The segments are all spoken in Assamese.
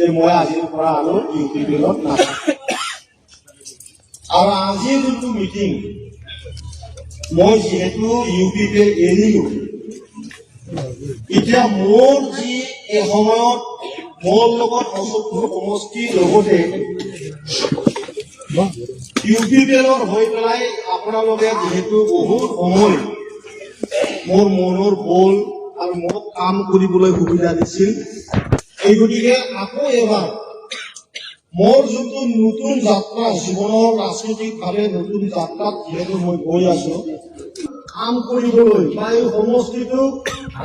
যে মই আজিৰ পৰা আৰু UPPLত নাথাকো। আৰু আজিৰ যোনটো মিটিং মই যিহেতু UPPL এৰিলো, এতিয়া মোৰ যি এই সময়ত মোৰ লগত মচলপুৰ সমষ্টিৰ লগতে UPPLৰ হৈ পেলাই আপোনালোকে যিহেতু বহুত সময় মোৰ মনৰ বল আৰু মোক কাম কৰিবলৈ সুবিধা দিছিল, এই গতিকে আকৌ এবাৰ মোৰ যোনটো নতুন যাত্ৰা জীৱনৰ ৰাজনৈতিকভাৱে নতুন যাত্ৰাত যিহেতু মই গৈ আছো, কাম কৰিবলৈ বা এই সমষ্টিটোক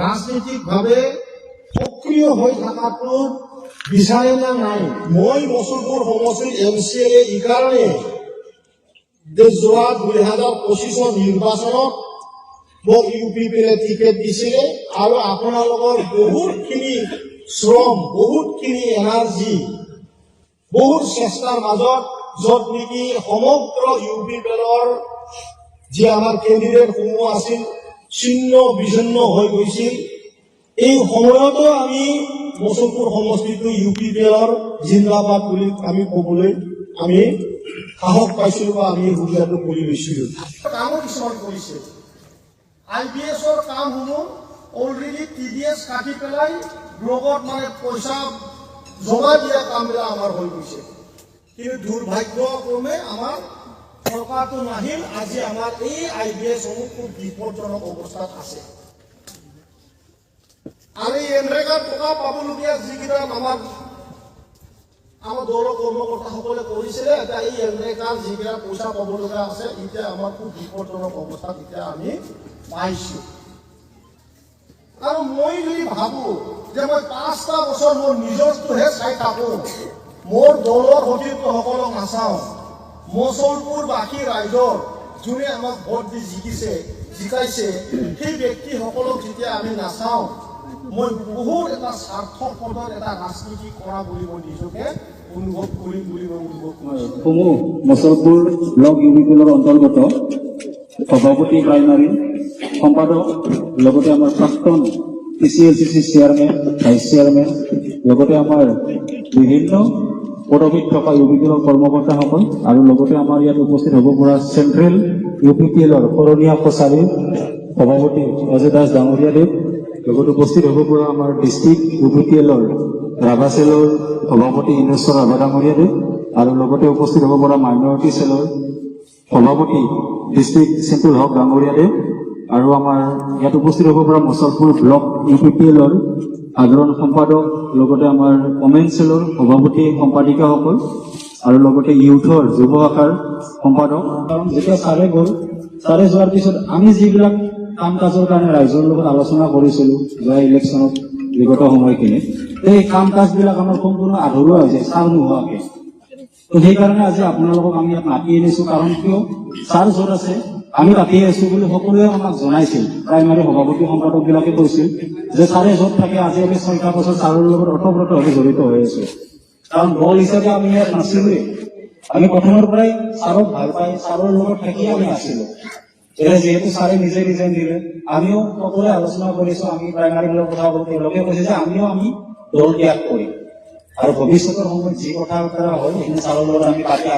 ৰাজনৈতিকভাৱে সক্ৰিয় হৈ থকাটো বিচাৰে নে নাই। মই মচলপুৰ সমষ্টিৰ MCLA এই কাৰণে যে যোৱা 2025 নিৰ্বাচনত মোক UPPLে টিকেট দিছিলে আৰু আপোনালোকৰ বহুতখিনি শ্ৰম, বহুতখিনি এনাৰ্জি, বহুত চেষ্টাৰ মাজত য'ত নেকি সমগ্ৰ UPPLৰ যি আমাৰ কেণ্ডিডেটসমূহ আছিল ছিন্ন বিচ্ছিন্ন হৈ গৈছিল, এই সময়তো আমি মচলপুৰ সমষ্টিটো UPPLৰ জিন্দাবাদ বুলি আমি ক'বলৈ আমি সাহস পাইছিলো বা আমি সুবিধাটো কৰি লৈছিলো। কামো কিছুমান কৰিছে, IBSৰ কামসমূহ অলৰেডি TDS কাটি পেলাই ব্লকত মানে পইচা জমা দিয়া কামবিলাক আমাৰ হৈ গৈছে, কিন্তু দুৰ্ভাগ্যক্ৰমে আমাৰ চৰকাৰটো নাহিল। আজি আমাৰ এই IBSসমূহ খুব বিপদজনক অৱস্থাত আছে। আৰু এই এনৰেগাৰ টকা পাবলগীয়া যিকেইটা আমাৰ দলৰ কৰ্মকৰ্তাসকলে কৰিছিলে, এতিয়া এই এনৰেগাৰ যিকেইটা পইচা পাব লগা আছে, এতিয়া আমাৰ খুব বিপদজনক অৱস্থাত এতিয়া আমি পাইছো। আৰু মই যদি ভাবো যে মই 5টা বছৰ মোৰ নিজৰটোহে চাই থাকো, মোৰ দলৰ সতীৰ্থসকলক নাচাওঁ, মচলপুৰবাসী ৰাইজৰ যোনে আমাক ভোট দি জিকাইছে সেই ব্যক্তিসকলক যেতিয়া আমি নাচাওঁ, মই বহুত এটা স্বাৰ্থৰ পথত এটা ৰাজনীতি কৰা বুলি মই নিজকে অনুভৱ কৰিম বুলি মই অনুভৱ কৰিছো। মচলপুৰ ব্লক UPPLৰ অন্তৰ্গত সভাপতি প্ৰাইমাৰী সম্পাদক, লগতে আমাৰ প্ৰাক্তন PCLCC চেয়াৰমেন, ভাইচ চেয়াৰমেন, লগতে আমাৰ বিভিন্ন পদবীত থকা UPPLৰ কৰ্মকৰ্তাসকল আৰু লগতে আমাৰ ইয়াত উপস্থিত হ'ব পৰা চেণ্ট্ৰেল UPPLৰ শৰণীয়া কছাৰীৰ সভাপতি অজয় দাস ডাঙৰীয়াদেৱ, লগতে উপস্থিত হ'ব পৰা আমাৰ ডিষ্ট্ৰিক্ট UPPLৰ ৰাভা চেলৰ সভাপতি ইন্দ্ৰেশ্বৰ ৰাভা ডাঙৰীয়াদেৱ আৰু লগতে উপস্থিত হ'ব পৰা মাইনৰিটি চেলৰ সভাপতি ডিষ্ট্ৰিক্ট চিন্তুল হক ডাঙৰীয়াদেৱ আৰু আমাৰ ইয়াত উপস্থিত হ'ব পৰা মচলপুৰ ব্লক UPPLৰ সাধাৰণ সম্পাদক, লগতে আমাৰ কমেন চেলৰ সভাপতি সম্পাদিকাসকল আৰু লগতে ইউথৰ যুৱ শাখাৰ সম্পাদক। কাৰণ যেতিয়া ছাৰে গ'ল, ছাৰে যোৱাৰ পিছত আমি যিবিলাক কাম কাজৰ কাৰণে ৰাইজৰ লগত আলোচনা কৰিছিলো যোৱা ইলেকশ্যনত বিগত সময়খিনিত, এই কাম কাজবিলাক আমাৰ সম্পূৰ্ণ আধৰুৱা হৈ যায় ছাৰ নোহোৱাকৈ। তো সেইকাৰণে আজি আপোনালোকক আমি ইয়াত মাতি আনিছো। কাৰণ কিয়, ছাৰ য'ত আছে আমি তাতে আছো বুলি সকলোৱে আমাক জনাইছিল। প্ৰাইমাৰী সভাপতি সম্পাদক বিলাকে কৈছিল যে ছাৰে য'ত থাকে, আজি আমি 6টা বছৰ ছাৰৰ লগত ওতঃপ্ৰোতভাৱে জড়িত হৈ আছো। কাৰণ দল হিচাপে আমি ইয়াত নাছিলোৱে, আমি প্ৰথমৰ পৰাই ছাৰক ভাল পাই ছাৰৰ লগত থাকিয়ে আমি আছিলো। এতিয়া যিহেতু ছাৰে নিজে ৰিজাইন দিলে, আমিও সকলোৱে আলোচনা কৰিছো, আমি প্ৰাইমাৰী বিলাকৰ কথা কলো, তেওঁলোকে কৈছে যে আমি দল ত্যাগ কৰিম আৰু ভৱিষ্যতৰ সময়ত যি কথা বতৰা হয় সেইখিনি ছাৰৰ লগত আমি পাতি